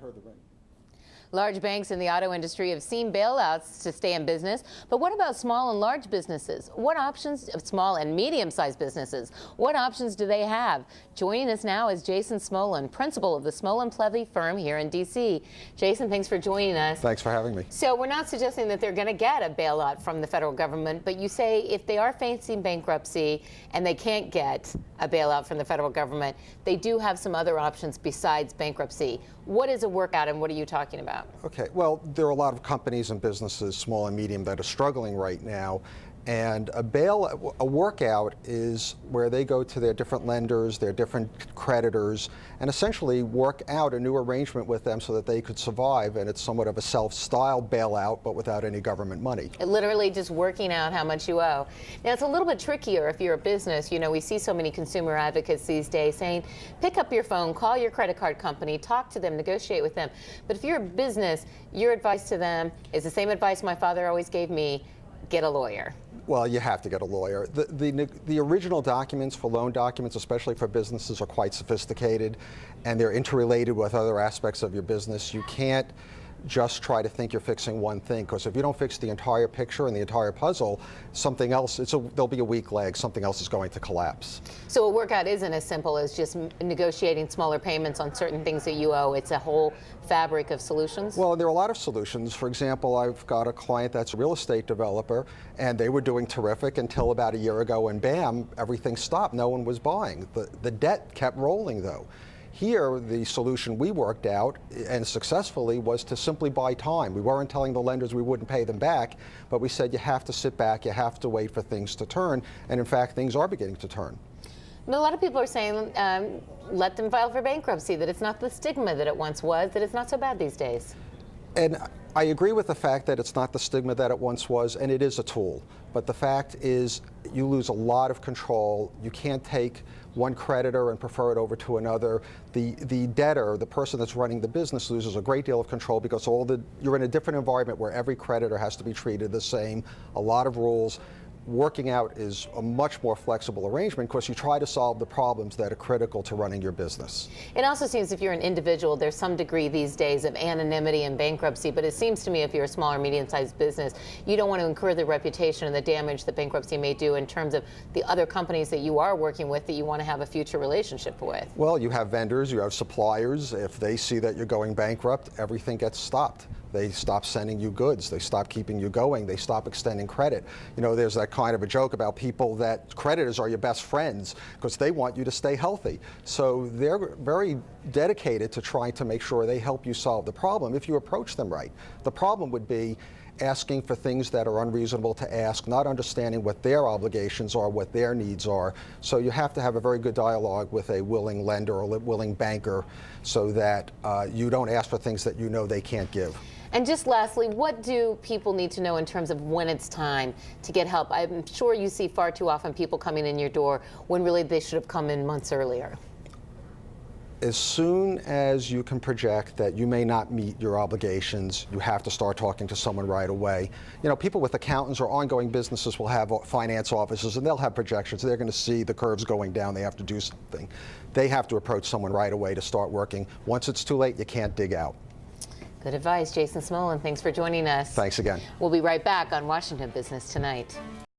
heard the ring. Large banks in the auto industry have seen bailouts to stay in business, but what about small and large businesses? What options, small and medium-sized businesses, what options do they have? Joining us now is Jason Smolen, principal of the Smolen Plevy firm here in D.C. Jason, thanks for joining us. Thanks for having me. So we're not suggesting that they're going to get a bailout from the federal government, but you say if they are facing bankruptcy and they can't get a bailout from the federal government, they do have some other options besides bankruptcy. What is a workout and what are you talking about? Okay, well, there are a lot of companies and businesses, small and medium, that are struggling right now. And a workout is where they go to their different lenders, their different creditors, and essentially work out a new arrangement with them so that they could survive. And it's somewhat of a self-styled bailout, but without any government money. Literally just working out how much you owe. Now, it's a little bit trickier if you're a business. You know, we see so many consumer advocates these days saying, pick up your phone, call your credit card company, talk to them, negotiate with them. But if you're a business, your advice to them is the same advice my father always gave me: get a lawyer. Well, you have to get a lawyer. The original documents for loan documents, especially for businesses, are quite sophisticated, and they're interrelated with other aspects of your business. You can't just try to think you're fixing one thing, because if you don't fix the entire picture and the entire puzzle, something else, there'll be a weak leg, something else is going to collapse. So a workout isn't as simple as just negotiating smaller payments on certain things that you owe. It's a whole fabric of solutions? Well, there are a lot of solutions. For example, I've got a client that's a real estate developer, and they were doing terrific until about a year ago, and bam, everything stopped. No one was buying. The debt kept rolling, though. Here, the solution we worked out, and successfully, was to simply buy time. We weren't telling the lenders we wouldn't pay them back, but we said you have to sit back, you have to wait for things to turn, and in fact, things are beginning to turn. But a lot of people are saying, let them file for bankruptcy, that it's not the stigma that it once was, that it's not so bad these days. And I agree with the fact that it's not the stigma that it once was, and it is a tool. But the fact is, you lose a lot of control. You can't take one creditor and prefer it over to another. The debtor, the person that's running the business, loses a great deal of control because you're in a different environment where every creditor has to be treated the same, a lot of rules. Working out is a much more flexible arrangement because you try to solve the problems that are critical to running your business. It also seems if you're an individual, there's some degree these days of anonymity in bankruptcy, but it seems to me if you're a small or medium-sized business, you don't want to incur the reputation and the damage that bankruptcy may do in terms of the other companies that you are working with that you want to have a future relationship with. Well, you have vendors, you have suppliers. If they see that you're going bankrupt, everything gets stopped. They stop sending you goods. They stop keeping you going. They stop extending credit. You know, there's that kind of a joke about people that creditors are your best friends because they want you to stay healthy. So they're very dedicated to trying to make sure they help you solve the problem if you approach them right. The problem would be asking for things that are unreasonable to ask, not understanding what their obligations are, what their needs are. So you have to have a very good dialogue with a willing lender or a willing banker so that you don't ask for things that you know they can't give. And just lastly, what do people need to know in terms of when it's time to get help? I'm sure you see far too often people coming in your door when really they should have come in months earlier. As soon as you can project that you may not meet your obligations, you have to start talking to someone right away. You know, people with accountants or ongoing businesses will have finance offices and they'll have projections. They're going to see the curves going down. They have to do something. They have to approach someone right away to start working. Once it's too late, you can't dig out. Good advice. Jason Smolen, thanks for joining us. Thanks again. We'll be right back on Washington Business Tonight.